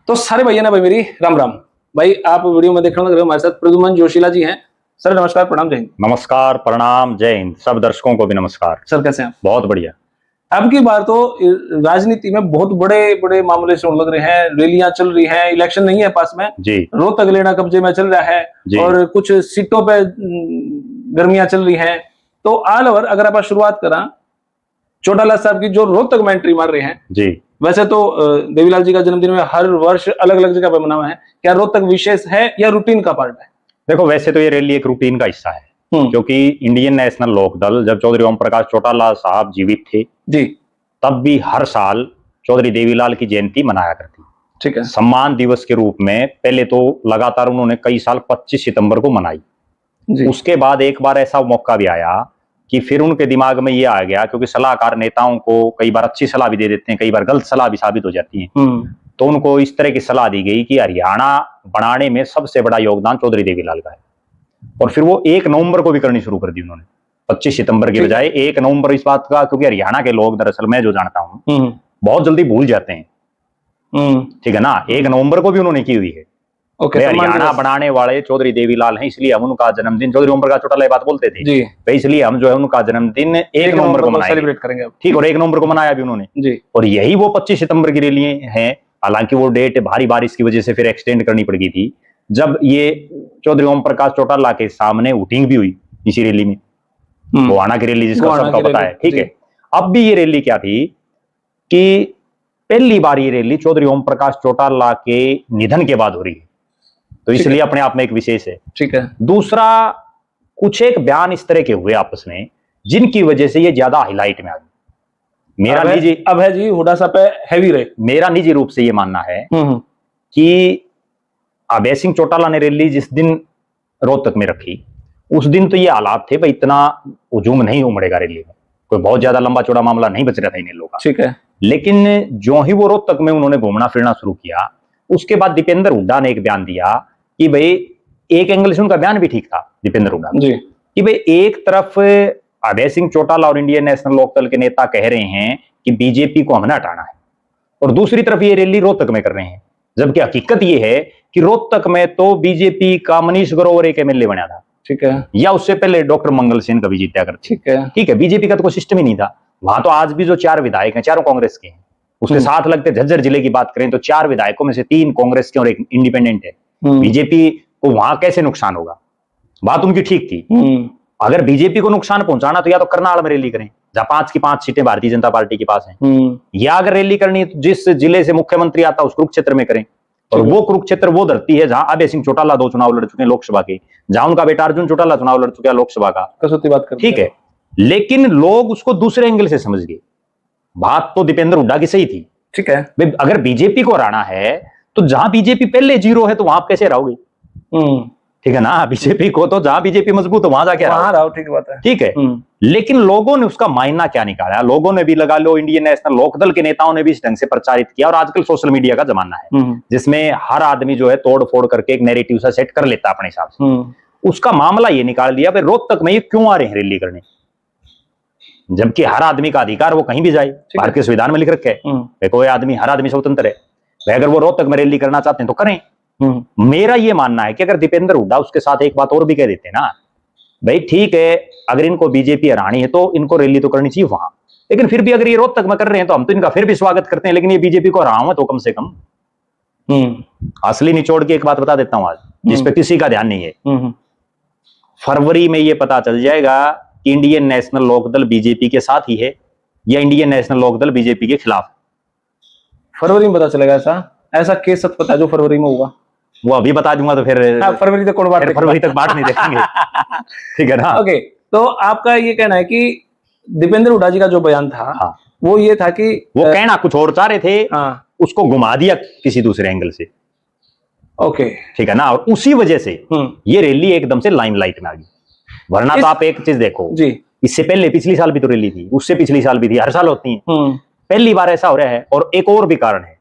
तो सारे भैया ना भाई मेरी राम राम। भाई आप वीडियो में देखने लग रहे हो, हमारे साथ प्रद्युमन जोशीला जी हैं। सर नमस्कार, प्रणाम, जय हिंद। नमस्कार, प्रणाम, जय हिंद। सब दर्शकों को भी नमस्कार। सर कैसे हैं आप? बहुत बढ़िया। अब की बार तो राजनीति में बहुत बड़े बड़े मामले से लग रहे हैं, रैलियां चल रही हैं, इलेक्शन नहीं है पास में जी रोहतक लेना कब्जे में चल रहा है जी। और कुछ सीटों पे गर्मियां चल रही हैं। तो ऑल ओवर अगर आप शुरुआत करा चौटाला साहब की जो रोहतक में एंट्री मार रहे हैं जी। वैसे तो देवीलाल जी का जन्मदिन में हर वर्ष अलग अलग जगह पर मनावा है, क्या रोहतक विशेष है या रूटीन का पार्ट है? देखो, वैसे तो ये रैली एक रूटीन का हिस्सा है, क्योंकि इंडियन नेशनल लोक दल जब चौधरी ओम प्रकाश चौटाला साहब जीवित थे जी, तब भी हर साल चौधरी देवीलाल की जयंती मनाया करती। ठीक है। सम्मान दिवस के रूप में पहले तो लगातार उन्होंने कई साल 25 सितंबर को मनाई जी। उसके बाद एक बार ऐसा मौका भी आया कि फिर उनके दिमाग में ये आ गया, क्योंकि सलाहकार नेताओं को कई बार अच्छी सलाह भी दे देते हैं, कई बार गलत सलाह भी साबित हो जाती है। तो उनको इस तरह की सलाह दी गई कि हरियाणा बनाने में सबसे बड़ा योगदान चौधरी देवीलाल का है, और फिर वो 1 नवंबर को भी करनी शुरू कर दी उन्होंने, 25 सितंबर के बजाय 1 नवंबर। इस बात का, क्योंकि हरियाणा के लोग दरअसल मैं जो जानता हूँ बहुत जल्दी भूल जाते हैं, ठीक है ना। 1 नवंबर को भी उन्होंने की हुई है। हरियाणा बनाने वाले चौधरी देवीलाल हैं, इसलिए हम उनका जन्मदिन, चौधरी ओम प्रकाश चौटाला बात बोलते थे जी, इसलिए हम जो है उनका जन्मदिन 1 नवंबर को सेलिब्रेट करेंगे। ठीक, और 1 नवंबर को मनाया भी उन्होंने जी। और यही वो 25 सितंबर के लिए है। हालांकि वो डेट भारी बारिश की वजह से फिर एक्सटेंड करनी पड़ गई थी, जब ये चौधरी ओम प्रकाश चौटाला के सामने वोटिंग भी हुई इसी रैली में, गोहाना की रैली जिसका सबका पता है, ठीक है। अब भी ये रैली क्या थी कि पहली बार ये रैली चौधरी ओम प्रकाश चौटाला के निधन के बाद हो रही है, तो इसलिए अपने आप में एक विशेष है, ठीक है। दूसरा, कुछ एक बयान इस तरह के हुए आपस में जिनकी वजह से ये ज्यादा हाईलाइट में आ गई। मेरा निजी अब है जी हुडा साहब पे हैवी रहे। मेरा निजी रूप से ये मानना है कि अभय सिंह चौटाला ने रैली जिस दिन रोहतक में रखी उस दिन तो ये हालात थे भाई, इतना हुजूम नहीं उमड़ेगा रैली में, कोई बहुत ज्यादा लंबा चौड़ा मामला नहीं बच रहा था इन लोगों का, ठीक है। लेकिन जो ही वो रोहतक में उन्होंने घूमना फिरना शुरू किया, उसके बाद दीपेंद्र हुड्डा ने एक बयान दिया कि भाई, एक एंगल से उनका बयान भी ठीक था दीपेंद्र हुड्डा जी, कि भाई एक तरफ अभय सिंह चौटाला और इंडियन नेशनल लोकदल के नेता कह रहे हैं कि बीजेपी को हमने हटाना है, और दूसरी तरफ ये रैली रोहतक में कर रहे हैं, जबकि हकीकत ये है कि रोहतक में तो बीजेपी का मनीष ग्रोवर एक एमएलए बना था, ठीक है, या उससे पहले डॉक्टर मंगल सेन कभी जीता करते, ठीक है। बीजेपी का तो कोई सिस्टम ही नहीं था वहां। तो आज भी जो 4 विधायक हैं, चारों कांग्रेस के हैं, उसके साथ लगते झज्जर जिले की बात करें तो 4 विधायकों में से 3 कांग्रेस के और 1 इंडिपेंडेंट है। बीजेपी को वहां कैसे नुकसान होगा? बात उनकी ठीक थी। अगर बीजेपी को नुकसान पहुंचाना तो या तो करनाल में रैली करें जहां 5 की 5 सीटें भारतीय जनता पार्टी के पास हैं, या अगर रैली करनी है तो जिस जिले से मुख्यमंत्री आता है उस कुरुक्षेत्र में करें, और वो कुरुक्षेत्र वो धरती है जहां अभय सिंह चौटाला 2 चुनाव लड़ चुके हैं लोकसभा के, जहां उनका बेटा अर्जुन चौटाला चुनाव लड़ चुका है लोकसभा का, कसौती बात कर, ठीक है। लेकिन लोग उसको दूसरे एंगल से समझ गए। बात तो दीपेंद्र हुड्डा की सही थी, ठीक है। अगर बीजेपी को हराना है तो जहां बीजेपी पहले 0 है तो वहां आप कैसे रहोगे? ठीक है ना। बीजेपी को तो जहां बीजेपी मजबूत हो वहां जाके रहो, ठीक बात है, ठीक है। लेकिन लोगों ने उसका मायना क्या निकाला? लोगों ने भी लगा लो, इंडियन नेशनल लोकदल के नेताओं ने भी इस ढंग से प्रचारित किया, और आजकल सोशल मीडिया का जमाना है जिसमें हर आदमी जो है तोड़ फोड़ करके एक नैरेटिव सा सेट कर लेता अपने हिसाब से। उसका मामला ये निकाल दिया भाई रोहतक में ये क्यों आ रहे हैं रैली करने, जबकि हर आदमी का अधिकार वो कहीं भी जाए, भारतीय संविधान में लिख रखा है कोई आदमी, हर आदमी स्वतंत्र है। अगर वो रोहतक में रैली करना चाहते हैं तो करें। मेरा ये मानना है कि अगर दीपेंद्र हुड्डा उसके साथ एक बात और भी कह देते ना, भाई ठीक है, अगर इनको बीजेपी हरानी है तो इनको रैली तो करनी चाहिए वहां, लेकिन फिर भी अगर ये रोहतक में कर रहे हैं तो हम तो इनका फिर भी स्वागत करते हैं, लेकिन ये बीजेपी को हराओ तो कम से कम। असली निचोड़ की एक बात बता देता हूं आज, जिसपे किसी का ध्यान नहीं है। फरवरी में ये पता चल जाएगा कि इंडियन नेशनल लोकदल बीजेपी के साथ ही है या इंडियन नेशनल लोकदल बीजेपी के खिलाफ। फरवरी में पता चलेगा। ऐसा केस सच पता है जो फरवरी में होगा? वो अभी बता दूंगा तो फिर फरवरी तक फरवरी तक बात नहीं देखेंगे। ठीक है ना। ओके, तो आपका ये कहना है कि दीपेंद्र हुड्डा जी का जो बयान था, हाँ, वो ये था कि वो कहना कुछ और चाह रहे थे, हाँ, उसको घुमा दिया किसी दूसरे एंगल से। ओके, ठीक है ना। और उसी वजह से ये रैली एकदम से लाइमलाइट में आ गई। वरना तो आप एक चीज देखो जी, इससे पहले पिछली साल भी तो रैली थी, उससे पिछली साल भी थी, हर साल होती है, पहली बार ऐसा हो रहा है। और एक और भी कारण है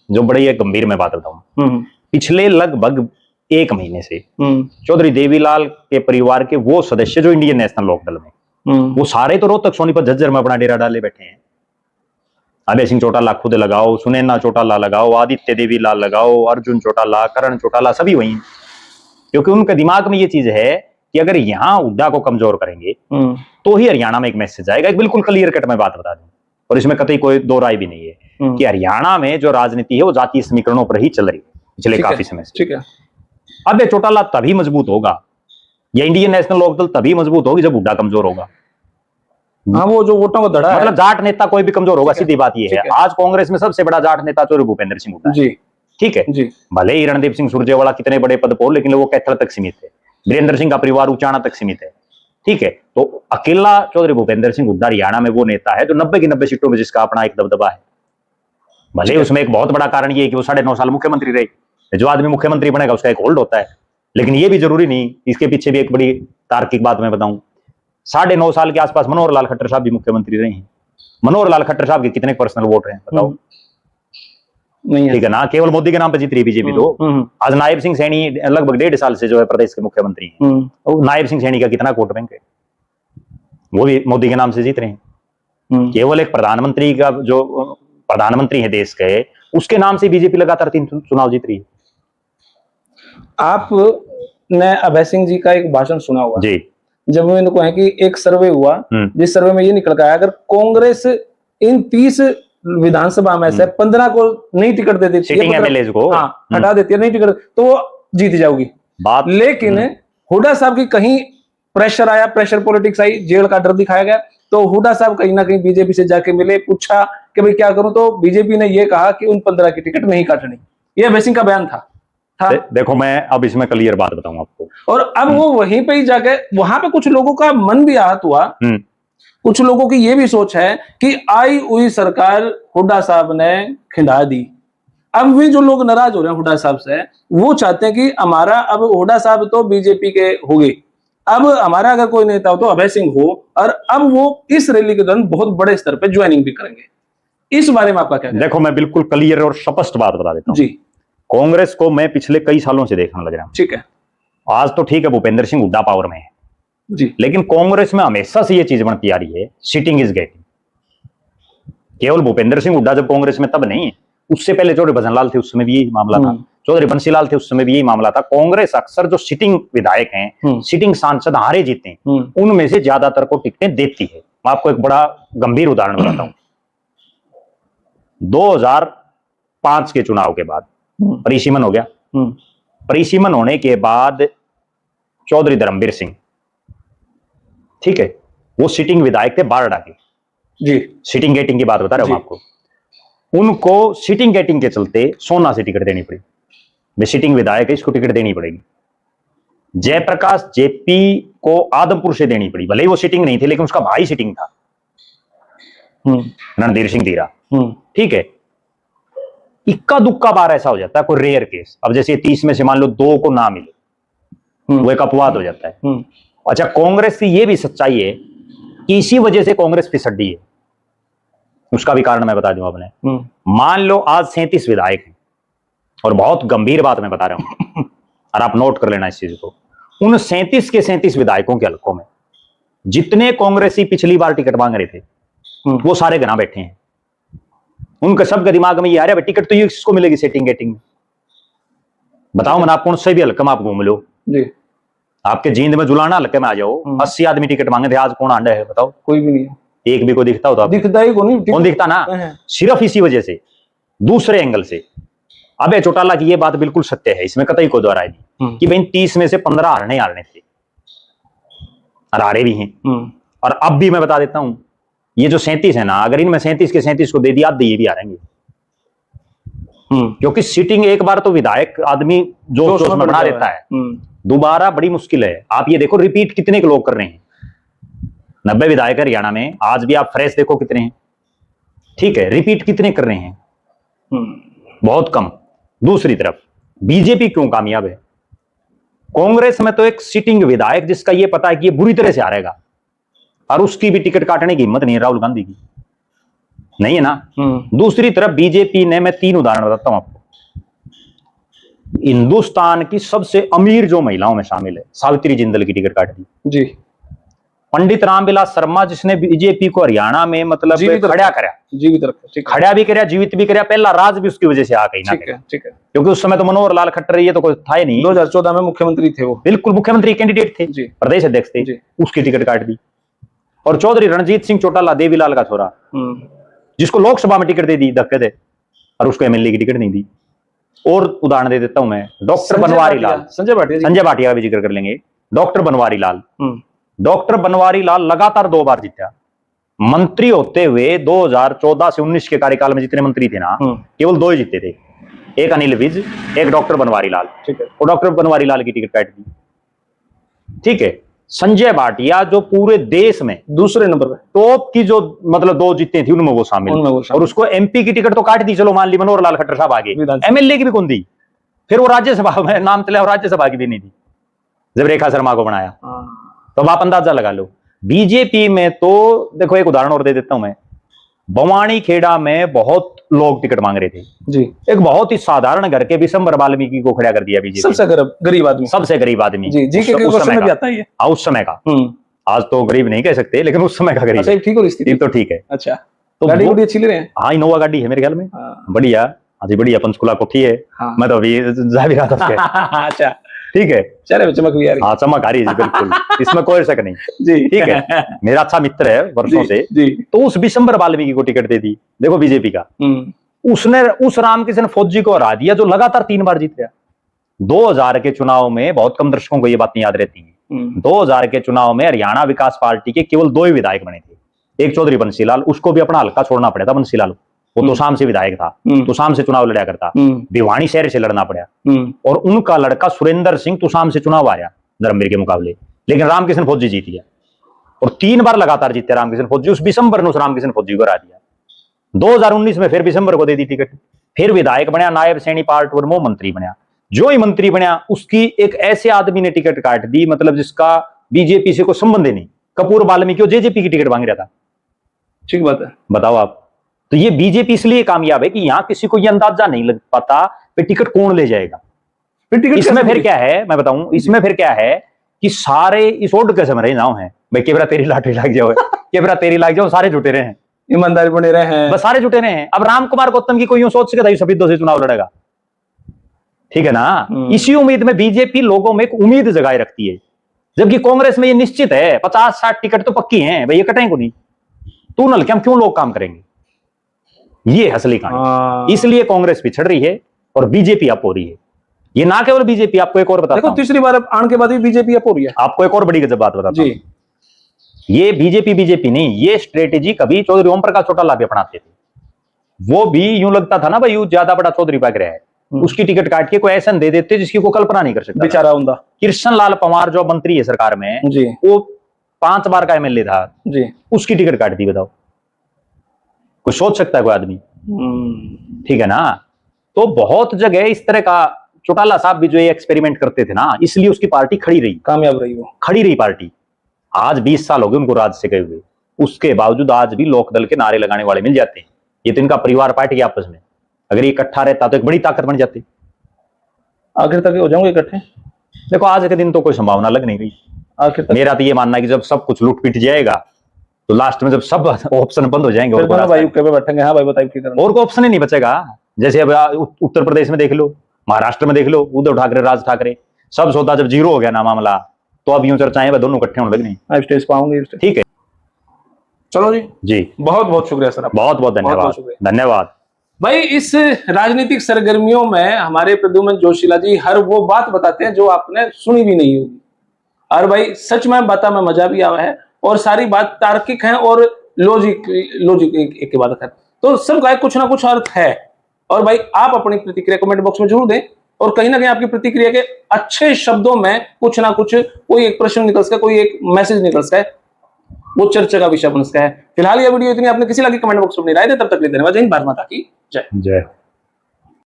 जो बड़ी गंभीर मैं बात बताऊं। पिछले लगभग 1 महीने से चौधरी देवीलाल के परिवार के वो सदस्य जो इंडियन नेशनल लोकदल में, वो सारे तो रोहतक सोनीपत झज्जर में अपना डेरा डाले बैठे हैं। अभय सिंह चौटाला खुद लगाओ, सुनैना चौटाला लगाओ, आदित्य देवी लाल लगाओ, अर्जुन चौटाला, करण चौटाला, सभी वही हैं। क्योंकि उनके दिमाग में ये चीज है कि अगर यहाँ हुड्डा को कमजोर करेंगे तो ही हरियाणा में एक मैसेज आएगा। एक बिल्कुल क्लियर कट मैं बात बता दूं, और इसमें कतई कोई दो राय भी नहीं है कि हरियाणा में जो राजनीति है वो जातीय समीकरणों पर ही चल रही है पिछले काफी समय से। ठीक है। अब ये चौटाला तभी मजबूत होगा, या इंडियन नेशनल लोकदल तभी मजबूत होगी जब हुड्डा कमजोर होगा। हाँ, वो जो वोटों को धड़ा मतलब जाट नेता कोई भी कमजोर होगा, सीधी बात ये है। आज कांग्रेस में सबसे बड़ा जाट नेता तो भूपेंद्र सिंह हुड्डा जी, ठीक है जी। भले ही रणदीप सिंह सुरजेवाला कितने बड़े पद पर, लेकिन वो कैथल तक सीमित है। वीरेंद्र सिंह का परिवार उचाना तक सीमित है, ठीक है। तो अकेला चौधरी भूपेंद्र सिंह हुड्डा हरियाणा में वो नेता है जो 90 की 90 सीटों में जिसका अपना एक दबदबा है। भले उसमें एक बहुत बड़ा कारण ये है कि वो 9.5 साल मुख्यमंत्री रहे, जो आदमी मुख्यमंत्री बनेगा उसका एक होल्ड होता है। लेकिन ये भी जरूरी नहीं, इसके पीछे भी एक बड़ी तार्किक बात मैं बताऊं। 9.5 साल के आसपास मनोहर लाल खट्टर साहब भी मुख्यमंत्री रहे हैं। मनोहर लाल खट्टर साहब के कितने पर्सनल वोट हैं बताओ? नहीं, ठीक है ना, केवल मोदी के नाम पे जीत रही बीजेपी। तो आज नायब सिंह सैनी लगभग 1.5 साल से जो है प्रदेश के मुख्यमंत्री हैं। नायब सिंह सैनी का कितना वोट बैंक है, वो भी मोदी के नाम से जीत रहे हैं। केवल एक प्रधानमंत्री का, जो प्रधानमंत्री है देश के, उसके नाम से बीजेपी लगातार 3 चुनाव जीत रही है। आपने अभय सिंह जी का एक भाषण सुना होगा जी, जब मैंने कहा कि एक सर्वे हुआ जिस सर्वे में ये निकल कर आया अगर कांग्रेस इन 30 विधानसभा में से 15 को नहीं टिकट दे देती सिटिंग एमएलएज को, हाँ, हटा देती है, नहीं टिकट, तो वो जीत जाओगी बात। लेकिन हुड्डा साहब की कहीं प्रेशर आया, प्रेशर पॉलिटिक्स आई, जेल का डर दिखाया गया, तो हुड्डा साहब कहीं ना कहीं बीजेपी से जाके मिले, पूछा कि भाई क्या करूं, तो बीजेपी ने ये कहा कि उन 15 की टिकट नहीं काटनी। ये अभय सिंह का बयान था। देखो मैं अब इसमें क्लियर बात बताऊं आपको, और अब वो वहीं पे ही जाके, वहां पे कुछ लोगों का मन भी आहत हुआ। कुछ लोगों की ये भी सोच है कि आई हुई सरकार हुड्डा साहब ने खिंडा दी। अब भी जो लोग नाराज हो रहे हैं हुड्डा साहब से, वो चाहते हैं कि हमारा, अब हुड्डा साहब तो बीजेपी के हो गए, अब हमारा अगर कोई नेता हो तो अभय सिंह हो, और अब वो इस रैली के दौरान बहुत बड़े स्तर पर ज्वाइनिंग भी करेंगे। इस बारे में आपका क्या? देखो मैं बिल्कुल क्लियर और स्पष्ट बात बता देता हूं जी। कांग्रेस को मैं पिछले कई सालों से देखने लग रहा हूं, ठीक है। आज तो ठीक है भूपेंद्र सिंह हुड्डा पावर में है जी, लेकिन कांग्रेस में हमेशा से ये चीज बनती आ रही है, सिटिंग इज गेटिंग। केवल भूपेंद्र सिंह हुड्डा जब कांग्रेस में तब नहीं है, उससे पहले चौधरी भजनलाल थे, उस समय भी यही मामला था। चौधरी बंसीलाल थे, उस समय भी यही मामला था। कांग्रेस अक्सर जो सिटिंग विधायक हैं, सिटिंग सांसद हारे जीते हैं, उनमें से ज्यादातर को टिकटें देती है। मैं आपको एक बड़ा गंभीर उदाहरण बताता हूं। 2005 के चुनाव के बाद परिसीमन हो गया। परिसीमन होने के बाद चौधरी धर्मवीर सिंह, ठीक है, वो सिटिंग विधायक थे बारडा के जी, सिटिंग गेटिंग की बात बता रहा हूं आपको। उनको सिटिंग गेटिंग के चलते सोना से टिकट देनी पड़ी। वे सिटिंग विधायक है, इसको टिकट देनी पड़ेगी। जयप्रकाश जेपी को आदमपुर से देनी पड़ी, भले ही वो सिटिंग नहीं थे, लेकिन उसका भाई सिटिंग था, रणधीर सिंह धीरा, ठीक है। इक्का दुक्का बार ऐसा हो जाता है, कोई रेयर केस। अब जैसे 30 में से मान लो 2 को ना मिले, वो एक अपवाद हो जाता है। अच्छा, कांग्रेस की ये भी सच्चाई है कि इसी वजह से कांग्रेस फिसड्डी है। उसका भी कारण मैं बता दूं आपने। मान लो आज 37 विधायक हैं, और बहुत गंभीर बात मैं बता रहा हूं और आप नोट कर लेना इस चीज को। उन 37 के 37 विधायकों के हलकों में जितने कांग्रेसी पिछली बार टिकट मांग रहे थे, वो सारे गना बैठे हैं। उनके सबके दिमाग में ये आ रहा है टिकट तो ये किसको मिलेगी सिटिंग गेटिंग में। बताओ मन, आप कौन से भी हल्के में आप घूम लो जी, आपके जींद में जुलाना हल्के में आ जाओ, 80 आदमी टिकट मांगे थे, आज कौन आंडा है बताओ? कोई भी नहीं, एक भी कोई दिखता होता? दिखता ही कौन दिखता ना। सिर्फ इसी वजह से, दूसरे एंगल से अबे चौटाला की ये बात बिल्कुल सत्य है, इसमें कतई कोई दोहराई नहीं कि भाई 30 में से 15 हारने थे, और हारे भी हैं। और अब भी मैं बता देता हूं, ये जो 37 है ना, अगर इनमें 37 के 37 को दे दिया, आधे ये भी हारेंगे। क्योंकि सिटिंग एक बार तो विधायक आदमी जो में बना देता है, दोबारा बड़ी मुश्किल है। आप ये देखो रिपीट कितने के लोग कर रहे हैं, 90 विधायक हरियाणा में, आज भी आप फ्रेश देखो कितने हैं, ठीक है। रिपीट कितने कर रहे हैं? बहुत कम। दूसरी तरफ बीजेपी क्यों कामयाब है? कांग्रेस में तो एक सिटिंग विधायक जिसका ये पता है कि ये बुरी तरह से हारेगा, और उसकी भी टिकट काटने की हिम्मत नहीं है राहुल गांधी की, नहीं है ना। दूसरी तरफ बीजेपी ने, मैं 3 उदाहरण बताता हूं आपको। हिंदुस्तान की सबसे अमीर जो महिलाओं में शामिल है, सावित्री जिंदल की टिकट काट दी जी। पंडित रामविलास शर्मा जिसने बीजेपी को हरियाणा में मतलब खड़ा करा, जीवित रखा, खड़ा भी करा, जीवित भी करा, पहला राज भी उसकी वजह से आ गई ना। ठीक है, क्योंकि उस समय तो मनोहर लाल खट्टर ये तो कोई था ही नहीं, 2014 में मुख्यमंत्री थे वो, बिल्कुल मुख्यमंत्री कैंडिडेट थे, प्रदेश अध्यक्ष थे, उसकी टिकट काट दी। और चौधरी रणजीत सिंह चौटाला, देवीलाल का छोरा, जिसको लोकसभा में टिकट दे दी धक्के दे, और उसको एमएलए की टिकट नहीं दी। और उदाहरण दे देता हूं मैं, डॉक्टर बनवारी लाल, संजय भाटिया का भी जिक्र कर लेंगे। डॉक्टर बनवारी लाल, डॉक्टर बनवारी लाल लगातार 2 बार जीता, मंत्री होते हुए 2014 से 19 के कार्यकाल में जितने मंत्री थे ना, केवल 2 ही जीते थे, एक अनिल विज, एक डॉक्टर बनवारी लाल। ठीक है, और डॉक्टर बनवारी लाल की टिकट काट दी। ठीक है, संजय भाटिया जो पूरे देश में दूसरे नंबर पे टॉप की जो मतलब 2 जीते थी उनमें वो शामिल, और उसको एमपी की टिकट तो काट दी, चलो मान ली मनोहर लाल खट्टर साहब आगे, एमएलए की भी कौन दी, फिर वो राज्यसभा में नाम चले और राज्यसभा की भी नहीं दी जब रेखा शर्मा को बनाया। तो अब आप अंदाजा लगा लो। बीजेपी में तो देखो, एक उदाहरण और दे देता हूं मैं, बवानी खेड़ा में बहुत लोग टिकट मांग रहे थे जी, एक बहुत ही साधारण घर के विशंबर वाल्मीकि को खड़ा कर दिया बीजेपी, सबसे गरीब आदमी, सबसे गरीब आदमी जी, जी, उस समय भी आता है, उस समय का, आज तो गरीब नहीं कह सकते, लेकिन उस समय का गरीब। अच्छा, ठीक हो स्थिति तो ठीक है। अच्छा, तो गाड़ी बड़ी अच्छी ले रहे हैं। हाँ, इनोवा गाड़ी है मेरे ख्याल में, बढ़िया, हाँ जी, बढ़िया पंचकुला कोठी है। मैं तो अभी जा भी रहा था। अच्छा, ठीक है, चले चमक भी आ रही है। हाँ, चमक आ रही है बिल्कुल, इसमें कोई शक नहीं जी। ठीक है, मेरा अच्छा मित्र है वर्षों से जी। तो उस विशंबर वाल्मीकि को टिकट दे दी, देखो बीजेपी का, उसने उस रामकिशन फौजी को हरा दिया जो लगातार 3 बार जीत गया। 2000 के चुनाव में, बहुत कम दर्शकों को ये बातें याद रहती है, 2000 के चुनाव में हरियाणा विकास पार्टी के केवल 2 ही विधायक बने थे, एक चौधरी बंसीलाल, उसको भी अपना हल्का छोड़ना पड़ा था, बंसीलाल वो तोशाम से विधायक था, तोशाम से चुनाव लड़ा करता, भिवानी शहर से लड़ना पड़ा, और उनका लड़का सुरेंद्र सिंह तोशाम से चुनाव आया धर्मवीर के मुकाबले, लेकिन रामकिशन फौजी जीत गया, और 3 बार लगातार जीते रामकिशन फौजी। उस विशंबर ने उस रामकिशन फौजी को हरा दिया। 2019 में फिर विशंबर को दे दी टिकट, फिर विधायक बनया, नायब सैनी पार्ट 1 वो मंत्री बनया। जो ही मंत्री बनया, उसकी एक ऐसे आदमी ने टिकट काट दी, मतलब जिसका बीजेपी से कोई संबंध ही नहीं, कपूर वाल्मीकि जेजेपी की टिकट मांग रहा था। ठीक बात है, बताओ आप। तो ये बीजेपी इसलिए कामयाब है कि यहां किसी को ये अंदाजा नहीं लग पाता कि टिकट कौन ले जाएगा। इसमें फिर क्या है, मैं बताऊं, इसमें फिर क्या है कि सारे इस ओड के समझ रहे नाव है भाई, केवरा तेरी लाटरी लग जाओ, केवरा तेरी लग जाओ, सारे जुटे रहे हैं, ईमानदारी बने रहे हैं, बस सारे जुटे रहे हैं। अब राम कुमार गौतम की कोई यूं सोच सके था सफेदों से चुनाव लड़ेगा, ठीक है ना। इसी उम्मीद में बीजेपी लोगों में एक उम्मीद जगाए रखती है, जबकि कांग्रेस में ये निश्चित है 50-60 टिकट तो पक्की हैं भाई, ये कटेंगे को नहीं, तू नल क्या क्यों लोग काम करेंगे, ये असली कहानी। इसलिए कांग्रेस पिछड़ रही है और बीजेपी अप हो रही है। ये ना केवल बीजेपी, आपको एक और बताता हूं, तीसरी बार आने के बाद भी बीजेपी अप हो रही है। आपको एक और बड़ी गजब बात बताता हूं, ये बीजेपी नहीं, ये स्ट्रेटेजी कभी चौधरी ओम प्रकाश चौटाला भी अपनाते थे। वो भी यूं लगता था ना भाई, यूं ज्यादा बड़ा चौधरी पाग रहा है, उसकी टिकट काट के कोई ऐसा दे देते जिसकी कोई कल्पना नहीं कर सकता बेचारा उनका। कृष्ण लाल पंवार जो मंत्री है सरकार में जी, वो 5 बार का एमएलए था जी, उसकी टिकट काट दी, बताओ कोई सोच सकता है कोई आदमी? ठीक है ना। तो बहुत जगह इस तरह का चौटाला साहब भी जो ये एक्सपेरिमेंट करते थे ना, इसलिए उसकी पार्टी खड़ी रही, कामयाब रही, वो खड़ी रही पार्टी। आज 20 साल हो गए उनको राज से गए हुए, उसके बावजूद आज भी लोकदल के नारे लगाने वाले मिल जाते हैं। ये तो इनका परिवार पार्टी के आपस में, अगर ये इकट्ठा रहता तो एक बड़ी ताकत बन जाती। आखिर तक हो जाओगे इकट्ठे? देखो आज के दिन तो कोई संभावना लग नहीं रही आखिर तक। मेरा तो ये मानना है कि जब सब कुछ लूट पिट जाएगा तो लास्ट में जब सब ऑप्शन बंद हो जाएंगे और बैठेंगे, हाँ भाई बताइए, और कोई ऑप्शन ही नहीं बचेगा। जैसे अब उत्तर प्रदेश में देख लो, महाराष्ट्र में देख लो, उद्धव ठाकरे, राज ठाकरे, सब सौदा जब जीरो हो गया ना मामला, तो अब यूं चर्चाएं दोनों इकट्ठे होने लगी, स्टेज पाऊंगे। ठीक है, चलो जी जी, बहुत बहुत शुक्रिया सर, बहुत बहुत धन्यवाद, धन्यवाद भाई। इस राजनीतिक सरगर्मियों में हमारे प्रद्युमन जोशीला जी हर वो बात बताते हैं जो आपने सुनी भी नहीं होगी, और भाई सच में बात में मजा भी आया है, और सारी बात तार्किक है और लॉजिक एक के बाद है, तो सबका कुछ ना कुछ अर्थ है। और भाई आप अपनी प्रतिक्रिया कमेंट बॉक्स में जरूर दें, और कहीं ना कहीं आपकी प्रतिक्रिया के अच्छे शब्दों में कुछ ना कुछ कोई एक प्रश्न निकल सका, कोई एक मैसेज निकल सका है, वो चर्चा का विषय बन सका है। फिलहाल यह वीडियो इतनी आपने किसी लगी कमेंट बॉक्स में नहीं राय दे, तब तक धन्यवाद। जय हिंद, भारत माता की जय जय।